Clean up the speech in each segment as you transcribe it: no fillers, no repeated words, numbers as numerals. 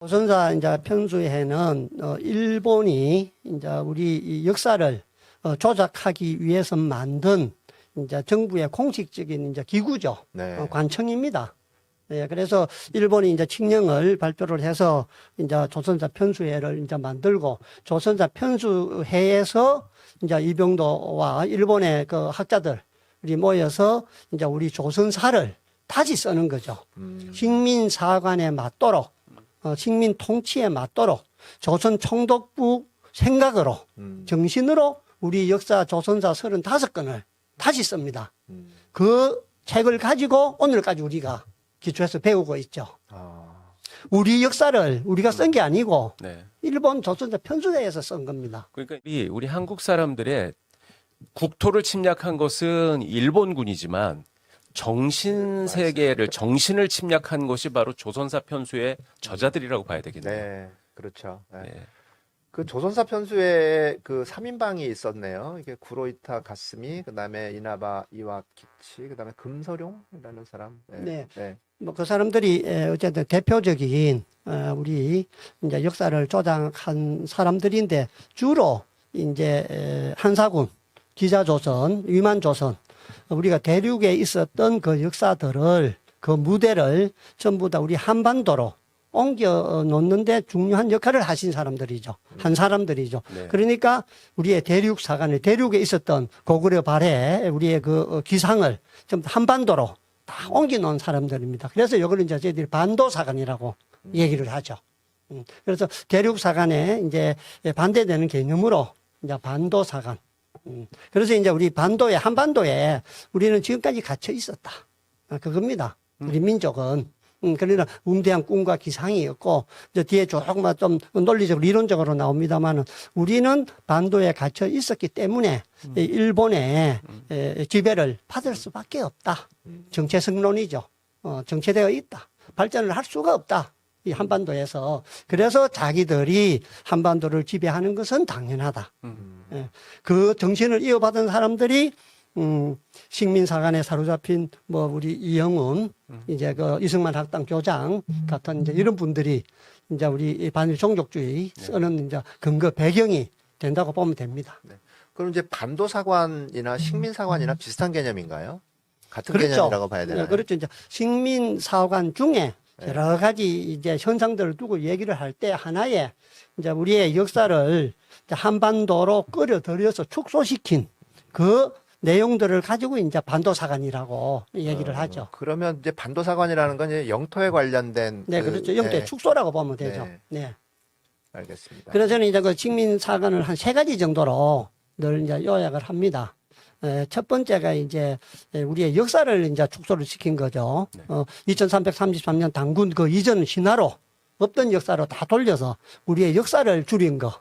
조선사 이제 편수회는 일본이 이제 우리 이 역사를 조작하기 위해서 만든 이제 정부의 공식적인 이제 기구죠. 네. 관청입니다. 예, 그래서 일본이 이제 칙령을 발표를 해서 이제 조선사 편수회를 이제 만들고 조선사 편수회에서 이제 이병도와 일본의 그 학자들이 모여서 이제 우리 조선사를 다시 쓰는 거죠. 식민사관에 맞도록, 식민 통치에 맞도록 조선 총독부 생각으로, 정신으로 우리 역사 조선사 35권을 다시 씁니다. 그 책을 가지고 오늘까지 우리가 기초해서 배우고 있죠. 우리 역사를 우리가 쓴 게 아니고 네. 일본 조선사 편수회에서 쓴 겁니다. 그러니까 우리 한국 사람들의 국토를 침략한 것은 일본군이지만 정신 세계를 정신을 침략한 것이 바로 조선사 편수의 저자들이라고 봐야 되겠네요. 네, 그렇죠. 네. 네. 그 조선사 편수에 그 3인방이 있었네요. 이게 구로이타 가스미, 그다음에 이나바 이와키치, 그다음에 금서룡이라는 사람. 네. 네. 뭐 그 사람들이 어쨌든 대표적인 우리 이제 역사를 조작한 사람들인데 주로 이제 한사군, 기자조선, 위만조선 우리가 대륙에 있었던 그 역사들을 그 무대를 전부 다 우리 한반도로 옮겨 놓는데 중요한 역할을 하신 사람들이죠. 한 사람들이죠. 네. 그러니까 우리의 대륙 사관을 대륙에 있었던 고구려 발해 우리의 그 기상을 좀 한반도로 다 옮겨 놓은 사람들입니다. 그래서 이걸 이제 저희들이 반도사관이라고 얘기를 하죠. 그래서 대륙 사관에 이제 반대되는 개념으로 이제 반도사관. 그래서 이제 우리 반도에, 한반도에 우리는 지금까지 갇혀 있었다. 그겁니다. 우리 민족은. 그러나 움대한 꿈과 기상이었고, 이제 뒤에 조금만 좀 논리적으로, 이론적으로 나옵니다만은 우리는 반도에 갇혀 있었기 때문에 일본의 지배를 받을 수밖에 없다. 정체성론이죠. 정체되어 있다. 발전을 할 수가 없다. 이 한반도에서. 그래서 자기들이 한반도를 지배하는 것은 당연하다. 예. 그 정신을 이어받은 사람들이 식민사관에 사로잡힌 뭐 우리 이영훈, 이제 그 이승만 학당 교장 같은 이제 이런 분들이 이제 우리 반일 종족주의 쓰는 이제 근거 배경이 된다고 보면 됩니다. 네. 그럼 이제 반도사관이나 식민사관이나 비슷한 개념인가요? 같은 그렇죠. 개념이라고 봐야 되나요? 네, 그렇죠. 이제 식민사관 중에 여러 가지 이제 현상들을 두고 얘기를 할 때 하나의 이제 우리의 역사를 이제 한반도로 끌어들여서 축소시킨 그 내용들을 가지고 이제 반도사관이라고 얘기를 하죠. 그러면 이제 반도사관이라는 건 이제 영토에 관련된 네, 그렇죠. 영토의 축소라고 보면 되죠. 네. 알겠습니다. 그래서 저는 이제 그 식민사관을 한 3가지 정도로 늘 이제 요약을 합니다. 첫 번째가 이제 우리의 역사를 이제 축소를 시킨 거죠. 2333년 단군 그 이전 신화로 없던 역사로 다 돌려서 우리의 역사를 줄인 거.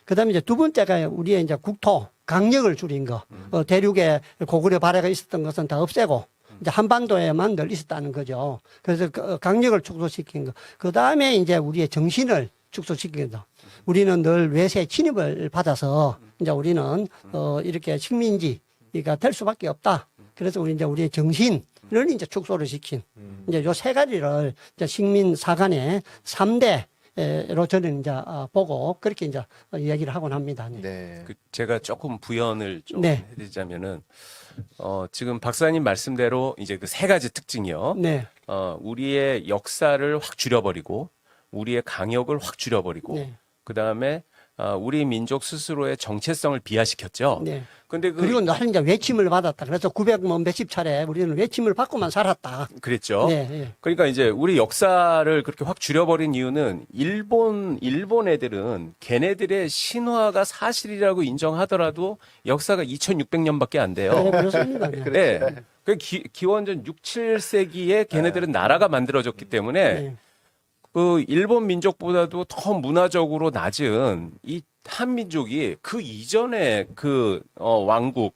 그 다음에 이제 두 번째가 우리의 이제 국토, 강력을 줄인 거. 대륙에 고구려 발해가 있었던 것은 다 없애고, 이제 한반도에만 늘 있었다는 거죠. 그래서 그 강력을 축소시킨 거. 그 다음에 이제 우리의 정신을 축소시킨 거. 우리는 늘 외세 침입을 받아서, 이제 우리는, 이렇게 식민지가 될 수밖에 없다. 그래서 우리 이제 우리의 정신을 이제 축소를 시킨. 이제 요 3가지를 이제 식민사관의 3대로 저는 이제 보고 그렇게 이제 얘기를 하곤 합니다. 네. 네. 제가 조금 부연을 좀 네. 해드리자면은 지금 박사님 말씀대로 이제 그 3가지 특징이요. 네. 우리의 역사를 확 줄여버리고 우리의 강역을 확 줄여버리고 네. 그 다음에 우리 민족 스스로의 정체성을 비하시켰죠. 네. 근데 그리고 늘 이제 외침을 받았다. 그래서 900 뭐 몇십 차례 우리는 외침을 받고만 살았다. 그랬죠. 네, 네. 그러니까 이제 우리 역사를 그렇게 확 줄여버린 이유는 일본 애들은 걔네들의 신화가 사실이라고 인정하더라도 역사가 2600년밖에 안 돼요. 네, 그렇습니다. 네. 네. 그 기원전 6, 7세기에 걔네들은 나라가 만들어졌기 때문에 네. 그 일본 민족보다도 더 문화적으로 낮은 이 한민족이 그 이전에 그 왕국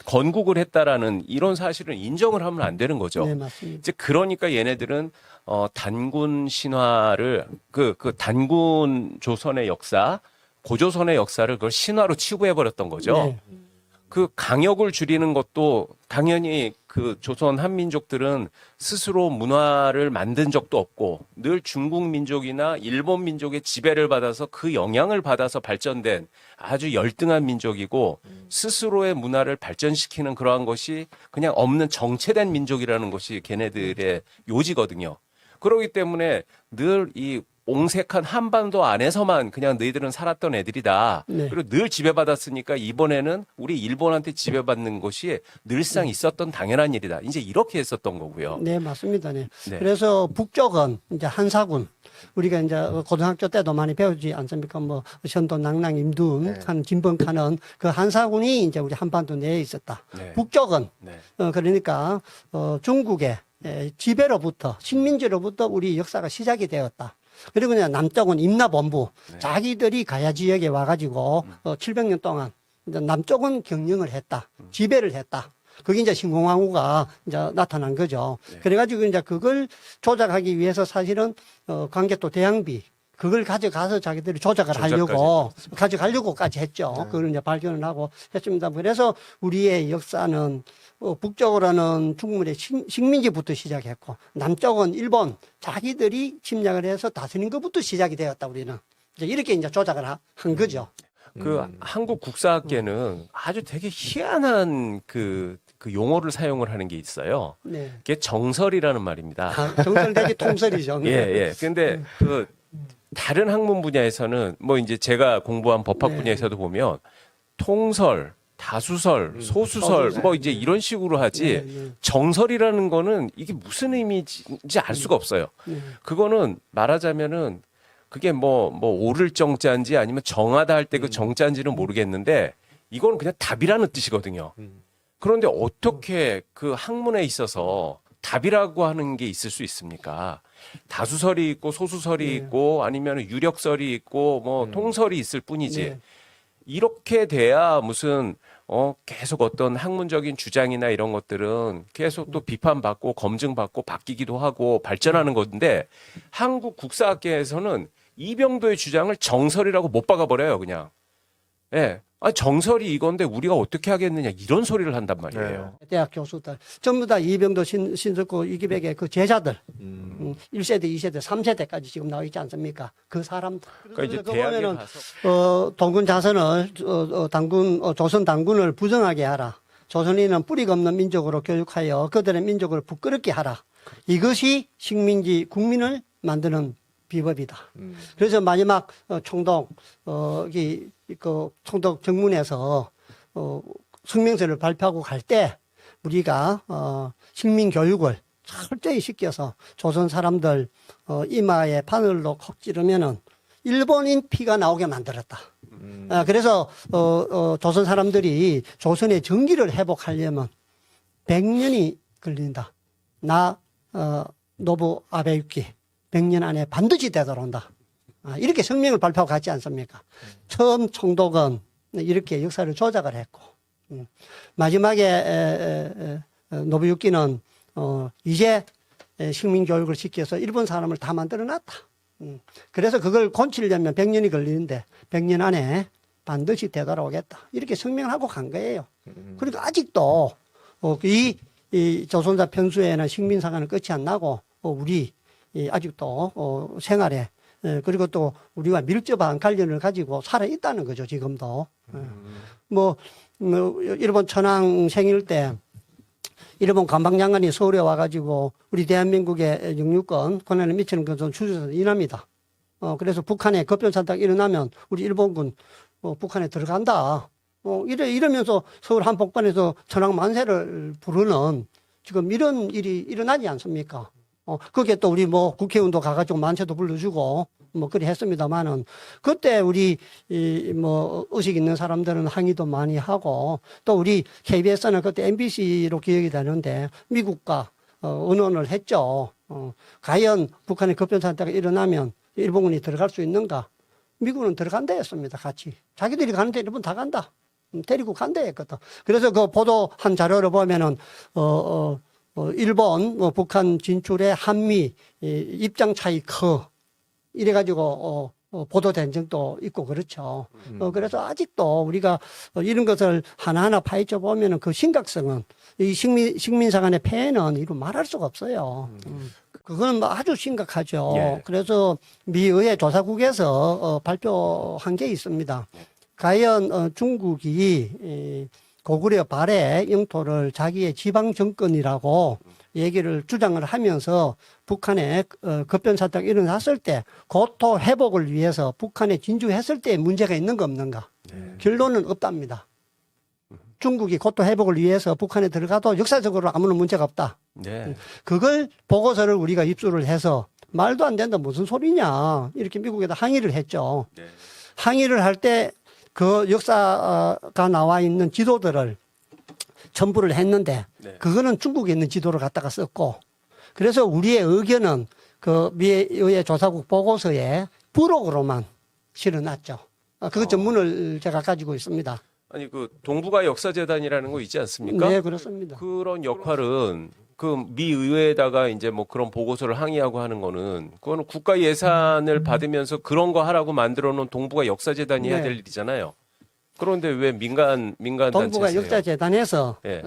건국을 했다라는 이런 사실은 인정을 하면 안 되는 거죠. 네, 맞습니다. 이제 그러니까 얘네들은 단군 신화를 그 단군 조선의 역사, 고조선의 역사를 그걸 신화로 치부해 버렸던 거죠. 네. 그 강역을 줄이는 것도 당연히 그 조선 한민족들은 스스로 문화를 만든 적도 없고 늘 중국 민족이나 일본 민족의 지배를 받아서 그 영향을 받아서 발전된 아주 열등한 민족이고 스스로의 문화를 발전시키는 그러한 것이 그냥 없는 정체된 민족이라는 것이 걔네들의 요지거든요. 그렇기 때문에 늘 이 옹색한 한반도 안에서만 그냥 너희들은 살았던 애들이다. 네. 그리고 늘 지배받았으니까 이번에는 우리 일본한테 지배받는 것이 늘상 있었던 당연한 일이다. 이제 이렇게 했었던 거고요. 네, 맞습니다. 네. 네. 그래서 북쪽은 이제 한사군, 우리가 이제 고등학교 때도 많이 배우지 않습니까? 뭐, 선도, 낭랑, 임둔, 네. 한 진번카는 그 한사군이 이제 우리 한반도 내에 있었다. 네. 북쪽은, 네. 그러니까, 중국의 지배로부터, 식민지로부터 우리 역사가 시작이 되었다. 그리고 그냥 남쪽은 임나본부, 자기들이 가야 지역에 와가지고 700년 동안 이제 남쪽은 경영을 했다, 지배를 했다. 그게 이제 신공항우가 이제 나타난 거죠. 그래가지고 이제 그걸 조작하기 위해서 사실은 광개토 대항비 그걸 가져가서 자기들이 조작을 하려고 가져가려고까지 했죠. 그걸 이제 발견을 하고 했습니다. 그래서 우리의 역사는 북쪽으로는 중국의 식민지부터 시작했고 남쪽은 일본 자기들이 침략을 해서 다스린 것부터 시작이 되었다. 우리는 이제 이렇게 이제 조작을 한 거죠. 그 한국 국사학계는 아주 되게 희한한 그 용어를 사용을 하는 게 있어요. 네. 그게 정설이라는 말입니다. 정설되기 통설이죠. 예, 예. 근데 그 다른 학문 분야에서는 뭐 이제 제가 공부한 법학 네. 분야에서도 보면 통설, 다수설, 소수설 뭐 이제 이런 식으로 하지 네, 네. 정설이라는 거는 이게 무슨 의미인지 알 수가 없어요. 네. 그거는 말하자면은 그게 뭐 옳을 정자인지 아니면 정하다 할 때 그 정자인지는 모르겠는데 이거는 그냥 답이라는 뜻이거든요. 그런데 어떻게 그 학문에 있어서 답이라고 하는 게 있을 수 있습니까? 다수설이 있고 소수설이 네. 있고 아니면 유력설이 있고 뭐 통설이 있을 뿐이지. 네. 이렇게 돼야 무슨 계속 어떤 학문적인 주장이나 이런 것들은 계속 또 비판받고 검증받고 바뀌기도 하고 발전하는 건데 한국 국사학계에서는 이병도의 주장을 정설이라고 못 박아버려요, 그냥. 예. 아, 정설이 이건데 우리가 어떻게 하겠느냐 이런 소리를 한단 말이에요. 대학 교수들 전부 다 이병도 신석구 이기백의 그 제자들 1세대, 2세대, 3세대까지 지금 나와 있지 않습니까? 그 사람들. 그러니까 이제 그거 대학에 보면은 가서 동군 자선을 조선 당군을 부정하게 하라. 조선인은 뿌리가 없는 민족으로 교육하여 그들의 민족을 부끄럽게 하라. 이것이 식민지 국민을 만드는 비법이다. 그래서 마지막 총독 그 총독 정문에서 성명서를 발표하고 갈 때 우리가 식민 교육을 철저히 시켜서 조선 사람들 이마에 바늘로 콕 찌르면은 일본인 피가 나오게 만들었다. 그래서 조선 사람들이 조선의 정기를 회복하려면 100년이 걸린다. 노부 아베유키 100년 안에 반드시 되돌아온다. 이렇게 성명을 발표하고 갔지 않습니까? 처음 총독은 이렇게 역사를 조작을 했고, 마지막에 노부유키는 이제 식민교육을 시켜서 일본 사람을 다 만들어 놨다. 그래서 그걸 고치려면 100년이 걸리는데 100년 안에 반드시 되돌아오겠다. 이렇게 성명을 하고 간 거예요. 그러니까 아직도 이 조선사 편수에는 식민사관은 끝이 안 나고 우리 아직도 생활에 그리고 또 우리와 밀접한 관련을 가지고 살아 있다는 거죠, 지금도. 일본 천황 생일 때 일본 관방장관이 서울에 와가지고 우리 대한민국의 영유권 권한을 미치는 것은 주저서 인합니다. 그래서 북한에 급변산tak 일어나면 우리 일본군 북한에 들어간다. 이러면서 서울 한복판에서 천황 만세를 부르는 지금 이런 일이 일어나지 않습니까? 그게 또 우리 국회의원도 가가지고 만세도 불러주고 그리 했습니다만은 그때 우리 의식 있는 사람들은 항의도 많이 하고 또 우리 KBS는 그때 MBC로 기억이 되는데 미국과 의논을 했죠. 과연 북한의 급변산tak 일어나면 일본군이 들어갈 수 있는가? 미국은 들어간다 했습니다. 같이. 자기들이 가는데 일본 다 간다. 데리고 간다 했거든. 그래서 그 보도한 자료를 보면은 일본, 북한 진출의 한미 입장 차이 커. 이래가지고 보도된 적도 있고 그렇죠. 그래서 아직도 우리가 이런 것을 하나하나 파헤쳐 보면은 그 심각성은 이 식민사관의 폐해는 이루 말할 수가 없어요. 그건 뭐 아주 심각하죠. 예. 그래서 미 의회 조사국에서 발표한 게 있습니다. 과연 중국이 고구려 발해 영토를 자기의 지방 정권이라고 얘기를 주장을 하면서 북한에 급변사태가 일어났을 때 고토 회복을 위해서 북한에 진주했을 때 문제가 있는 거 없는가? 결론은 없답니다. 중국이 고토 회복을 위해서 북한에 들어가도 역사적으로 아무런 문제가 없다. 네. 그걸 보고서를 우리가 입수를 해서 말도 안 된다 무슨 소리냐 이렇게 미국에다 항의를 했죠. 네. 항의를 할 때 그 역사가 나와 있는 지도들을 첨부를 했는데 네. 그거는 중국에 있는 지도를 갖다가 썼고 그래서 우리의 의견은 그 미의회 조사국 보고서에 부록으로만 실어놨죠. 그 전문을 제가 가지고 있습니다. 아니 그 동북아 역사재단이라는 거 있지 않습니까? 네, 그렇습니다. 그런 역할은 그 미 의회에다가 이제 뭐 그런 보고서를 항의하고 하는 거는 그거는 국가 예산을 받으면서 그런 거 하라고 만들어 놓은 동북아 역사재단이 해야 네. 될 일이잖아요. 그런데 왜 민간 동북아 단체세요? 역사재단에서 예.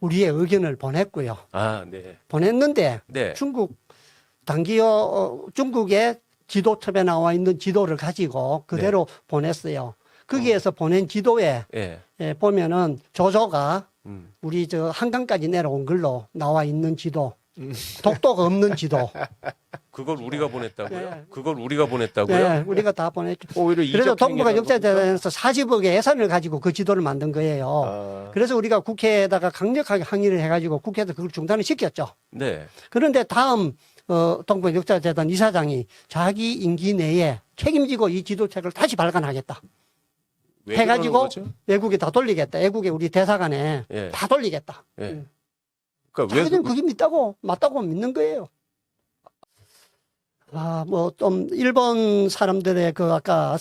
우리의 의견을 보냈고요. 아, 네. 보냈는데 네. 중국의 지도첩에 나와 있는 지도를 가지고 그대로 보냈어요. 거기에서 보낸 지도에 예. 보면은 조조가 음. 우리 저 한강까지 내려온 걸로 나와 있는 지도, 독도가 없는 지도. 그걸 우리가 보냈다고요? 네. 그걸 우리가 보냈다고요? 네, 우리가 다 보냈죠. 오히려 그래서 이적 동북아 행위라고 역사재단에서 40억의 예산을 가지고 그 지도를 만든 거예요. 아, 그래서 우리가 국회에다가 강력하게 항의를 해가지고 국회에서 그걸 중단을 시켰죠. 네. 그런데 다음 동북아 역사재단 이사장이 자기 임기 내에 책임지고 이 지도책을 다시 발간하겠다. 왜 해가지고 그러는 거죠? 외국에 다 돌리겠다. 외국에 우리 대사관에 예. 다 돌리겠다. 예. 그러니까 왜 자기는 그게 맞다고 믿는 거예요. 뭐 좀 일본 사람들의 그 아까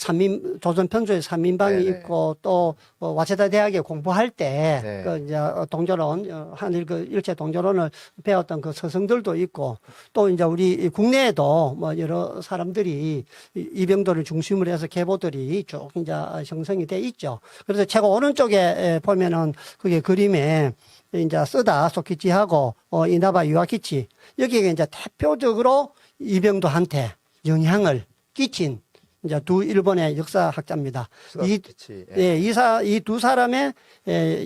조선 편조의 삼인방이 네네. 있고 또 와세다 대학에 공부할 때 네. 그 이제 동조론 한일 그 일체 동조론을 배웠던 그 서성들도 있고 또 이제 우리 국내에도 뭐 여러 사람들이 이병도를 중심으로 해서 계보들이 쭉 이제 형성이 돼 있죠. 그래서 최고 오른쪽에 보면은 그게 그림에 이제 쓰다 소키치하고 이나바 이와키치 여기에 이제 대표적으로 이병도한테 영향을 끼친 이제 두 일본의 역사학자입니다. 그치. 예. 이 두 사람의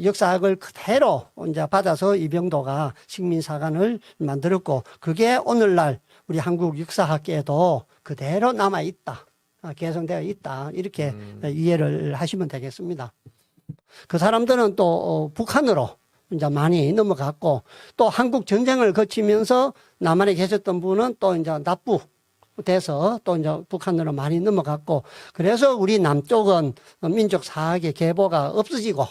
역사학을 그대로 이제 받아서 이병도가 식민사관을 만들었고 그게 오늘날 우리 한국 역사학계에도 그대로 남아 있다. 개성되어 있다. 이렇게 이해를 하시면 되겠습니다. 그 사람들은 또 북한으로 이제 많이 넘어갔고 또 한국 전쟁을 거치면서 남한에 계셨던 분은 또 이제 납부돼서 또 이제 북한으로 많이 넘어갔고 그래서 우리 남쪽은 민족 사학의 계보가 없어지고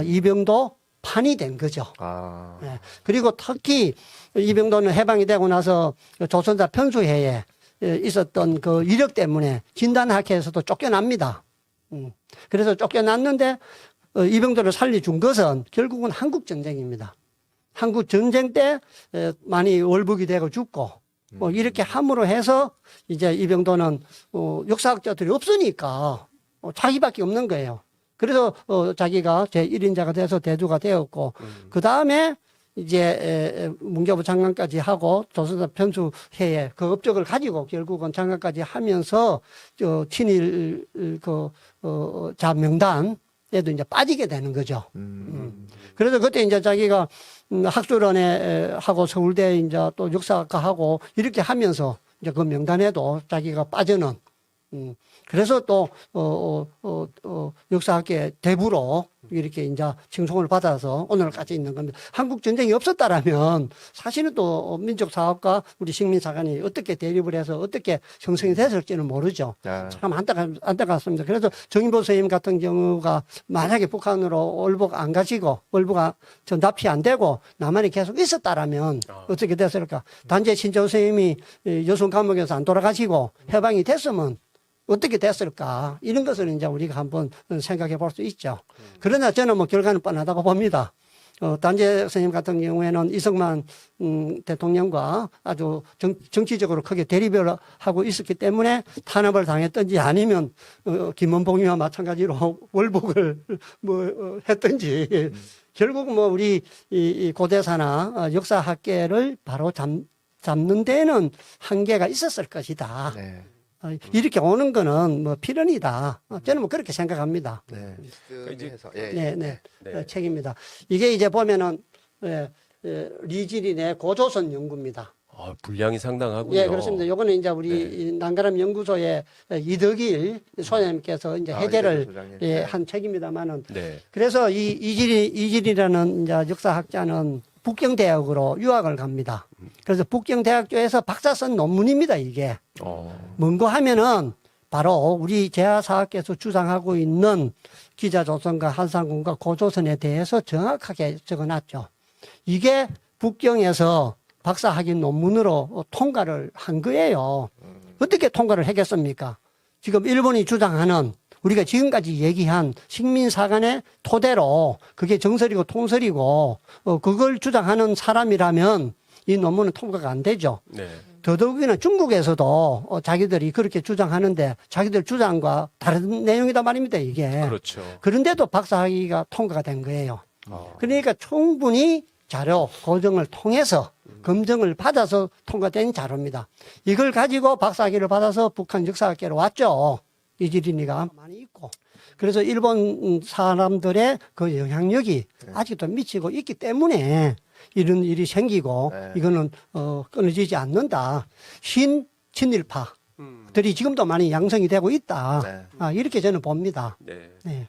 이병도 판이 된 거죠. 아, 예. 그리고 특히 이병도는 해방이 되고 나서 조선사 편수회에 있었던 그 이력 때문에 진단학회에서도 쫓겨납니다. 그래서 쫓겨났는데 이병도를 살려준 것은 결국은 한국 전쟁입니다. 한국 전쟁 때 많이 월북이 되고 죽고 뭐 이렇게 함으로 해서 이제 이병도는 역사학자들이 없으니까 자기밖에 없는 거예요. 그래서 자기가 제1인자가 돼서 대두가 되었고 그 다음에 이제 문교부 장관까지 하고 조선사 편수회에 그 업적을 가지고 결국은 장관까지 하면서 친일 자 명단 에도 이제 빠지게 되는 거죠. 그래서 그때 이제 자기가 학술원에 하고 서울대 이제 또 역사학과 하고 이렇게 하면서 이제 그 명단에도 자기가 빠져는 그래서 또 역사학계 대부로 이렇게 이제 칭송을 받아서 오늘까지 있는 겁니다. 한국 전쟁이 없었다라면 사실은 또 민족 사업과 우리 식민사관이 어떻게 대립을 해서 어떻게 형성이 됐을지는 모르죠. 아. 참 안타깝습니다. 그래서 정인보 선생님 같은 경우가 만약에 북한으로 월북 안 가시고 월북 납치 안 되고 남한에 계속 있었다라면 어떻게 됐을까? 단재 신조 선생님이 여순 감옥에서 안 돌아가시고 해방이 됐으면 어떻게 됐을까? 이런 것을 이제 우리가 한번 생각해 볼 수 있죠. 그러나 저는 뭐 결과는 뻔하다고 봅니다. 단재 선생님 같은 경우에는 이승만 대통령과 아주 정치적으로 크게 대립을 하고 있었기 때문에 탄압을 당했든지 아니면 김원봉이와 마찬가지로 월북을 했든지 결국 우리 이 고대사나 역사학계를 바로 잡는 데는 한계가 있었을 것이다. 네. 이렇게 오는 거는 필연이다. 저는 그렇게 생각합니다. 네. 이제- 해서 네, 네. 네. 책입니다. 이게 이제 보면은 리지린의 고조선 연구입니다. 분량이 상당하군요. 예, 그렇습니다. 요거는 이제 우리 이 난가람 연구소의 이덕일 소장님께서 이제 해제를 소장님. 예, 네. 한 책입니다만은 네. 그래서 이 이질이라는 이제 역사학자는 북경대학으로 유학을 갑니다. 그래서 북경대학교에서 박사 쓴 논문입니다, 이게. 뭔고 하면은 바로 우리 제하사학께서 주장하고 있는 기자조선과 한상군과 고조선에 대해서 정확하게 적어놨죠. 이게 북경에서 박사학위 논문으로 통과를 한 거예요. 어떻게 통과를 하겠습니까? 지금 일본이 주장하는 우리가 지금까지 얘기한 식민사관의 토대로 그게 정설이고 통설이고 그걸 주장하는 사람이라면 이 논문은 통과가 안 되죠. 네. 더더욱이나 중국에서도 자기들이 그렇게 주장하는데 자기들 주장과 다른 내용이다 말입니다, 이게. 그렇죠. 그런데도 박사학위가 통과가 된 거예요. 그러니까 충분히 자료 고정을 통해서 검증을 받아서 통과된 자료입니다. 이걸 가지고 박사학위를 받아서 북한 역사학계로 왔죠. 이지린이가 많이 있고. 그래서 일본 사람들의 그 영향력이 아직도 미치고 있기 때문에 이런 일이 생기고 네. 이거는 끊어지지 않는다. 친일파들이 지금도 많이 양성이 되고 있다. 네. 이렇게 저는 봅니다. 네. 네.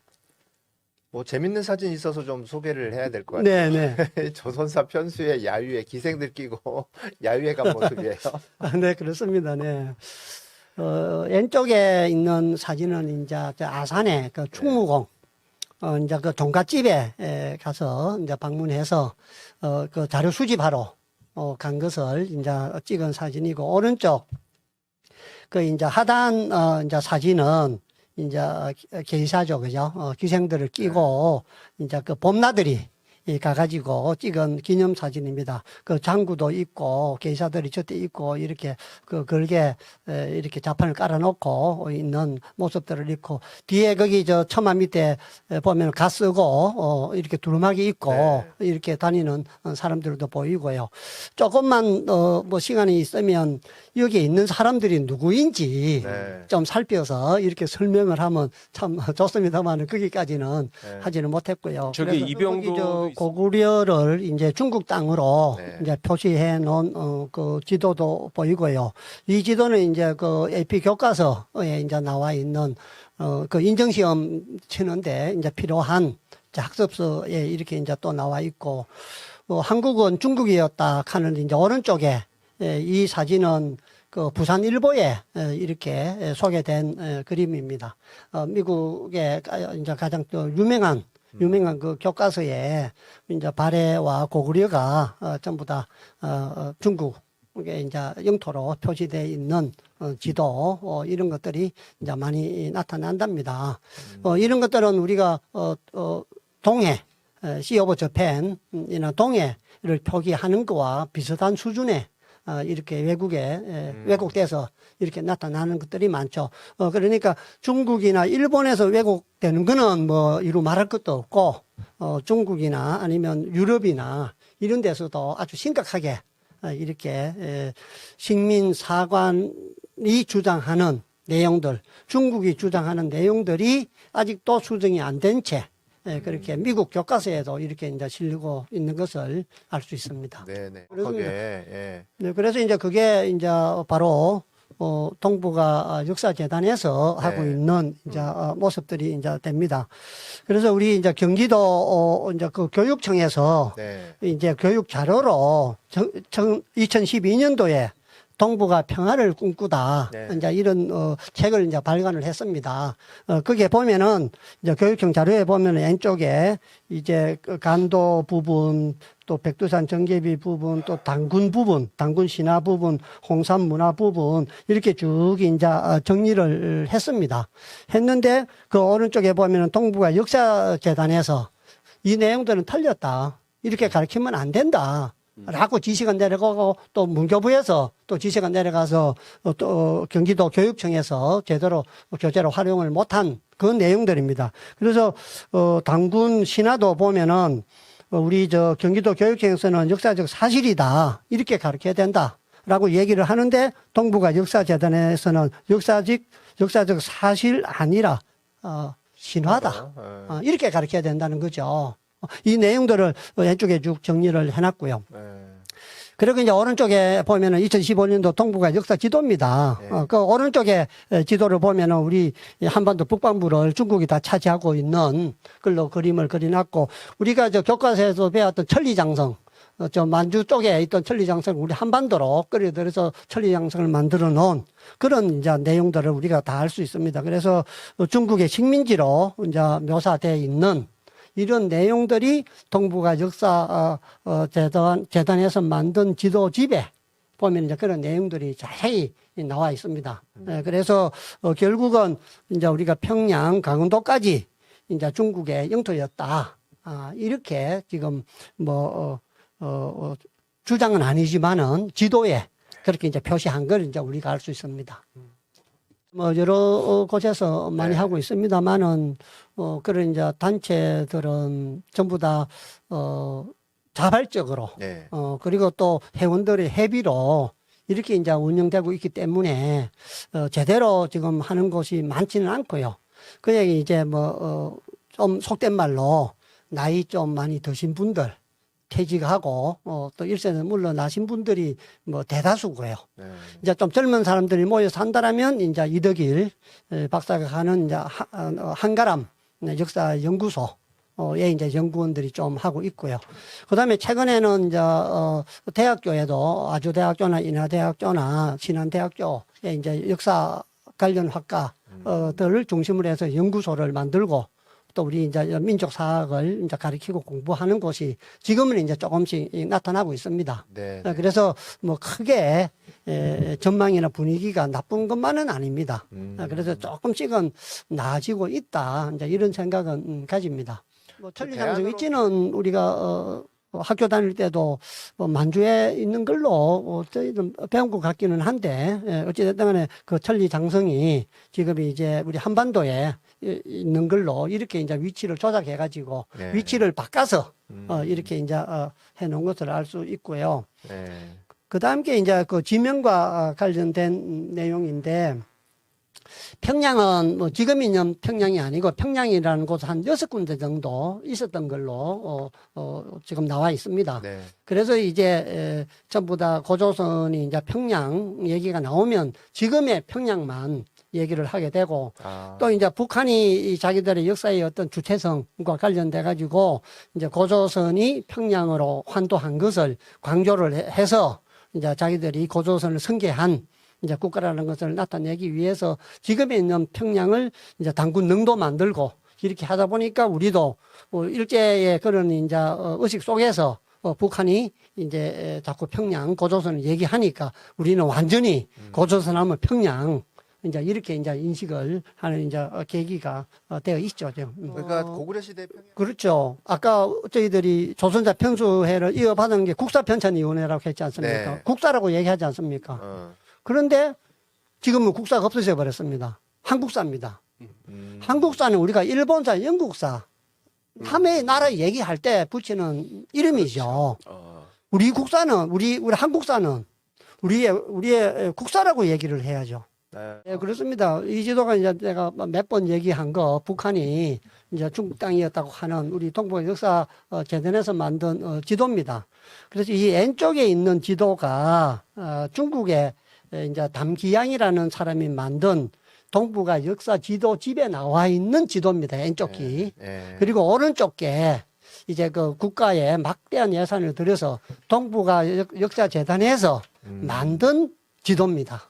뭐 재밌는 사진 있어서 좀 소개를 해야 될 것 같아요. 네, 네. 조선사 편수의 야유회 기생들 끼고 야유회 간 모습이에요. 네, 그렇습니다. 네. 왼쪽에 있는 사진은 이제 저 아산의 그 충무공, 이제 그 종갓집에 가서 이제 방문해서, 그 자료 수집하러, 간 것을 이제 찍은 사진이고, 오른쪽, 그 이제 하단, 이제 사진은 이제 게이사죠. 그죠? 기생들을 끼고, 이제 그 봄나들이, 가가지고 찍은 기념 사진입니다. 그 장구도 있고, 게이사들이 저때 있고, 이렇게 그 걸게, 이렇게 자판을 깔아놓고 있는 모습들을 있고, 뒤에 거기 저 처마 밑에 보면 가 쓰고, 이렇게 두루마기 있고, 네. 이렇게 다니는 사람들도 보이고요. 조금만, 뭐 시간이 있으면 여기에 있는 사람들이 누구인지 네. 좀 살펴서 이렇게 설명을 하면 참 좋습니다만 거기까지는 네. 하지는 못했고요. 저기 그래서 이병도도 거기 저 있- 고구려를 이제 중국 땅으로 네. 이제 표시해 놓은 그 지도도 보이고요. 이 지도는 이제 그 AP 교과서에 이제 나와 있는 그 인정시험 치는데 이제 필요한 이제 학습서에 이렇게 이제 또 나와 있고 한국은 중국이었다 하는 이제 오른쪽에 이 사진은 그 부산일보에 이렇게 소개된 그림입니다. 미국의 이제 가장 또 유명한 그 교과서에 이제 발해와 고구려가 전부 다 중국의 이제 영토로 표시되어 있는 지도 이런 것들이 이제 많이 나타난답니다. 이런 것들은 우리가 동해 시 오브 저펜이나 동해를 표기하는 거와 비슷한 수준의 이렇게 외국에 왜곡돼서 이렇게 나타나는 것들이 많죠. 그러니까 중국이나 일본에서 왜곡되는 거는 뭐 이루 말할 것도 없고 중국이나 아니면 유럽이나 이런 데서도 아주 심각하게 이렇게 식민사관이 주장하는 내용들, 중국이 주장하는 내용들이 아직도 수정이 안 된 채 그렇게 미국 교과서에도 이렇게 이제 실리고 있는 것을 알 수 있습니다. 네네. 그렇습니다. 예. 네, 그래서 이제 그게 이제 바로 동북아 역사재단에서 네. 하고 있는 이제 모습들이 이제 됩니다. 그래서 우리 이제 경기도 이제 그 교육청에서 네. 이제 교육 자료로 2012년도에 동북아 평화를 꿈꾸다. 네. 이제 이런 책을 이제 발간을 했습니다. 거기에 보면은 이제 교육청 자료에 보면 왼쪽에 이제 그 간도 부분, 또 백두산 정계비 부분, 또 당군 부분, 당군 신화 부분, 홍산 문화 부분 이렇게 쭉 이제 정리를 했습니다. 했는데 그 오른쪽에 보면은 동북아 역사재단에서 이 내용들은 틀렸다. 이렇게 가르치면 안 된다. 라고 지시가 내려가고 또 문교부에서 또 지시가 내려가서 또 경기도 교육청에서 제대로 교재로 활용을 못한 그 내용들입니다. 그래서 당군 신화도 보면은 우리 저 경기도 교육청에서는 역사적 사실이다 이렇게 가르쳐야 된다라고 얘기를 하는데 동북아 역사재단에서는 역사적 사실 아니라 신화다 이렇게 가르쳐야 된다는 거죠. 이 내용들을 왼쪽에 쭉 정리를 해놨고요. 그리고 이제 오른쪽에 보면은 2015년도 동북아 역사 지도입니다. 네. 그 오른쪽에 지도를 보면은 우리 한반도 북반부를 중국이 다 차지하고 있는 걸로 그림을 그려놨고, 우리가 저 교과서에서 배웠던 천리장성, 저 만주 쪽에 있던 천리장성을 우리 한반도로 끌어들여서 천리장성을 만들어 놓은 그런 이제 내용들을 우리가 다 알 수 있습니다. 그래서 중국의 식민지로 이제 묘사되어 있는 이런 내용들이 동북아 역사 재단에서 만든 지도집에 보면 이제 그런 내용들이 자세히 나와 있습니다. 그래서 결국은 이제 우리가 평양, 강원도까지 이제 중국의 영토였다. 이렇게 지금 주장은 아니지만은 지도에 그렇게 이제 표시한 걸 이제 우리가 알 수 있습니다. 여러 곳에서 많이 하고 있습니다만은, 그런 이제 단체들은 전부 다, 자발적으로, 네. 그리고 또 회원들의 협의로 이렇게 이제 운영되고 있기 때문에, 제대로 지금 하는 곳이 많지는 않고요. 그냥 이제 좀 속된 말로 나이 좀 많이 드신 분들, 퇴직하고 또 일선에서 물러나신 분들이 대다수고요. 네. 이제 좀 젊은 사람들이 모여서 한다라면 이제 이덕일 박사가 하는 이제 한가람 역사연구소에 이제 연구원들이 좀 하고 있고요. 그다음에 최근에는 이제 대학교에도 아주대학교나 인하대학교나 신한대학교에 이제 역사 관련 학과들을 중심으로 해서 연구소를 만들고, 또 우리 이제 민족사학을 이제 가르치고 공부하는 곳이 지금은 이제 조금씩 나타나고 있습니다. 네. 그래서 크게 전망이나 분위기가 나쁜 것만은 아닙니다. 그래서 조금씩은 나아지고 있다. 이제 이런 생각은 가집니다. 천리장성 위치는 우리가 학교 다닐 때도 만주에 있는 걸로 저희는 배운 것 같기는 한데, 어찌됐든 간에 그 천리장성이 지금 이제 우리 한반도에 있는 걸로 이렇게 이제 위치를 조작해가지고 네. 위치를 바꿔서 이렇게 이제 해놓은 것을 알 수 있고요. 네. 그 다음 게 이제 그 지명과 관련된 내용인데, 평양은 지금이면 평양이 아니고 평양이라는 곳 한 6군데 정도 있었던 걸로 지금 나와 있습니다. 네. 그래서 이제 전부 다 고조선이 이제 평양 얘기가 나오면 지금의 평양만 얘기를 하게 되고, 또 이제 북한이 자기들의 역사의 어떤 주체성과 관련돼 가지고 이제 고조선이 평양으로 환도한 것을 강조를 해서 이제 자기들이 고조선을 승계한 이제 국가라는 것을 나타내기 위해서 지금에 있는 평양을 이제 당군 능도 만들고 이렇게 하다 보니까 우리도 일제의 그런 이제 의식 속에서 북한이 이제 자꾸 평양 고조선을 얘기하니까 우리는 완전히 고조선 하면 평양 이제 이렇게 이제 인식을 하는 이제 계기가 되어 있죠. 지금. 그러니까 고구려 시대 평양. 그렇죠. 아까 저희들이 조선자 편수회를 이어받은 게 국사편찬위원회라고 했지 않습니까? 네. 국사라고 얘기하지 않습니까? 그런데 지금은 국사가 없어져 버렸습니다. 한국사입니다. 한국사는 우리가 일본사, 영국사, 남의 나라 얘기할 때 붙이는 이름이죠. 우리 국사는, 우리 한국사는 우리의 국사라고 얘기를 해야죠. 네, 그렇습니다. 이 지도가 이제 내가 몇 번 얘기한 거, 북한이 이제 중국 땅이었다고 하는 우리 동북아 역사 재단에서 만든 지도입니다. 그래서 이 왼쪽에 있는 지도가 중국의 이제 담기양이라는 사람이 만든 동북아 역사 지도 집에 나와 있는 지도입니다. 왼쪽이. 네. 그리고 오른쪽 게 이제 그 국가에 막대한 예산을 들여서 동북아 역사 재단에서 만든 지도입니다.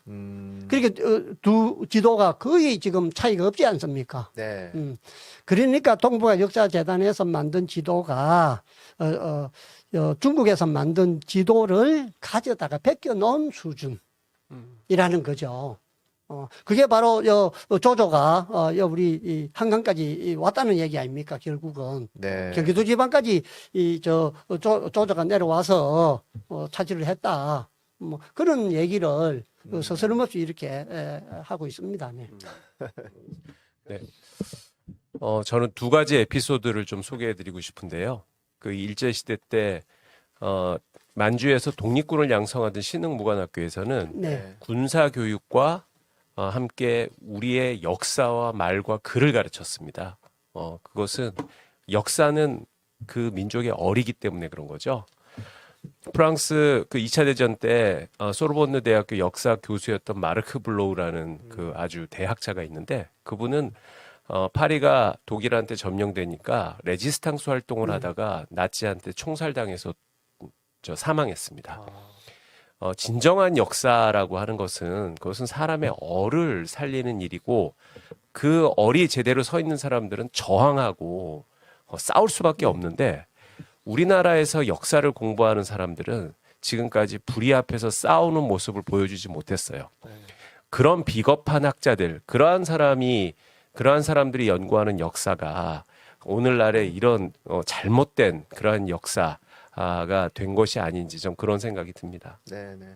그러니까 두 지도가 거의 지금 차이가 없지 않습니까? 네. 그러니까 동북아 역사 재단에서 만든 지도가 중국에서 만든 지도를 가져다가 베껴 놓은 수준이라는 거죠. 그게 바로 조조가 우리 이 한강까지 왔다는 얘기 아닙니까? 결국은 네. 경기도 지방까지 조조가 내려와서 차지를 했다. 뭐 그런 얘기를 서스럼없이 이렇게 하고 있습니다. 네. 저는 두 가지 에피소드를 좀 소개해드리고 싶은데요. 그 일제시대 때 만주에서 독립군을 양성하던 신흥무관학교에서는 네. 군사 교육과 함께 우리의 역사와 말과 글을 가르쳤습니다. 그것은 역사는 그 민족의 어리기 때문에 그런 거죠. 프랑스 그 2차 대전 때 소르본느 대학교 역사 교수였던 마르크 블로우라는 그 아주 대학자가 있는데 그분은 파리가 독일한테 점령되니까 레지스탕스 활동을 하다가 나치한테 총살당해서 사망했습니다. 진정한 역사라고 하는 것은 그것은 사람의 얼을 살리는 일이고 그 얼이 제대로 서 있는 사람들은 저항하고 싸울 수밖에 없는데 우리나라에서 역사를 공부하는 사람들은 지금까지 불의 앞에서 싸우는 모습을 보여주지 못했어요. 그런 비겁한 학자들, 그러한 사람들이 연구하는 역사가 오늘날의 이런 잘못된 그러한 역사가 된 것이 아닌지 좀 그런 생각이 듭니다. 네, 네.